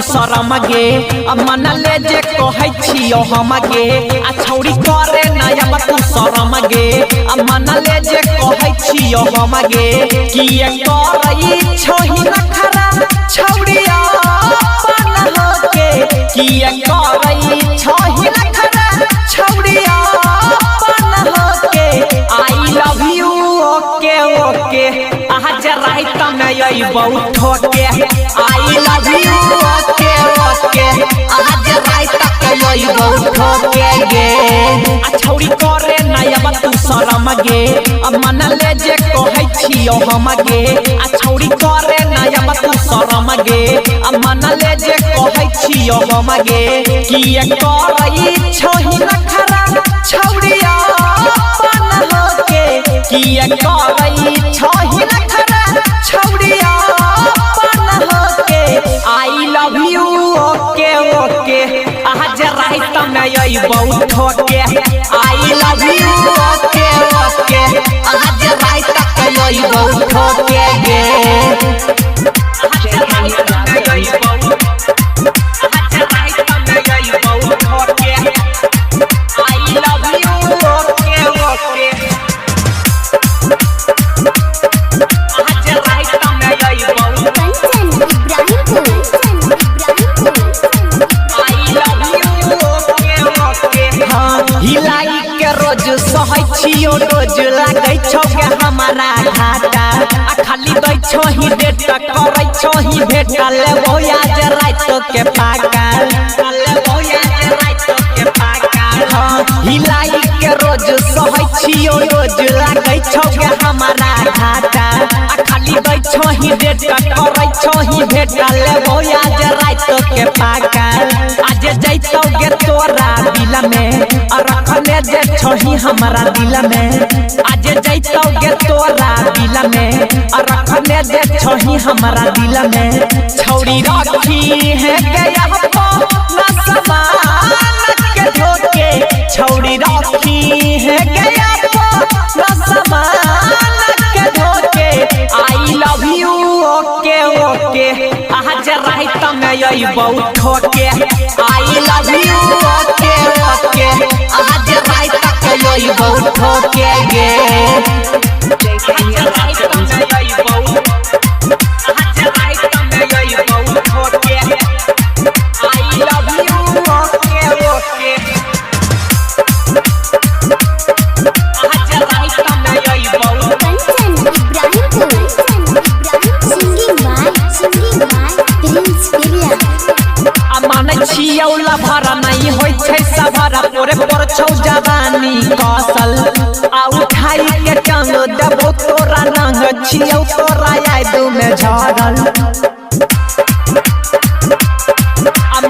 शरम गे मन ले जे कहै छियो हम गे आ छौरी करे नया तू शरम गे मन ले जे कहै छियो हम गे किए करई छोही नखरा छौरिया अपन होके किए करई छोही नखरा छौरिया अपन होके आई लव यू ओके ओके आज रात में यही बहुत ठोके आई लव यू ओके ओके आज रात के यही बहुत ठोके गे आ छौरी करे नया तू शरम गे मन ले जे कहै छियो हम गे आ छौरी करे नया तू शरम गे मन ले जे कहै छियो हम गे किए करई छोही नखरा छौरिया अपन होके किए करई छोही नखरा छौरिया अपन होके आई लव यू ओके ओके आज रात में यही बहुत ठोके आई लव यू ओके ओके आज रात के यही बहुत ठोके गे आई लव यू ओके ओके हिलाई के रोज सहै छियो रोज लागै छौ के हमारा घाटा आ खाली दै छौ ही डेट करै छौ ही भेट लेबो आज रात के पाका लेबो आज रात के पाका हिलाई के रोज सहै छियो रोज लागै छौ के हमारा घाटा आ खाली दै छौ ही डेट करै छौ ही भेट लेबो आज रात के पाका आज जैतौ गे तोरा दिल में रखने जे छोही हमारा दिल में आज जैतौ गे तोरा दिल में रखने जे छोही हमारा दिल में छौरी रखी है गया न समान के धोके छौरी रखी है गया न समान के धोके आई लव यू ओके ओके आज रात में यही बहुत ठोके आई लव यू ओके ओके आज रात के यही बहुत ठोके गे आज रात में यही बहुत ठोके आई लव यू ओके ओके आज रात में यही बहुत माने छियौ लभरा नहीं होय छै सभरा पोरे पोर छौ जवानी कौशल आ उठाई के टांग देबो तोरा नंग छियौ तोरा याद में झरल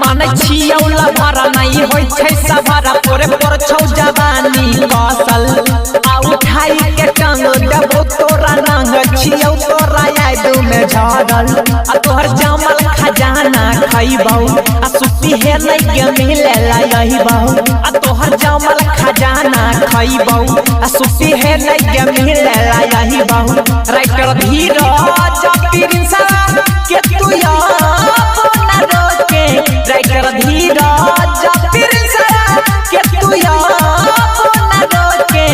माने छियौ लभरा नहीं होय छै सभरा पोरे पोर छौ जवानी कौशल आ उठाई के टांग देबो तोरा नंग छियौ तोरा याद में झरल आ तोहर जामल खजाना खइबौ आ सुती है नहीं मिलेला यही बहु आ तोहर जामल खजाना खइबौ आ सुती है नहीं मिलेला यही बहु राइटर धीरज प्रिंसा के तू अपना रोके राइटर धीरज प्रिंसा के तू अपना रोके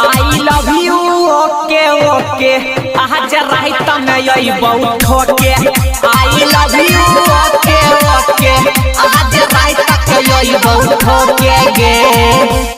आई लव यू ओके ओके आज रात में यही बहुत ठोके आई लव यू ओके ओके आज रात के यही बहुत ठोके गे।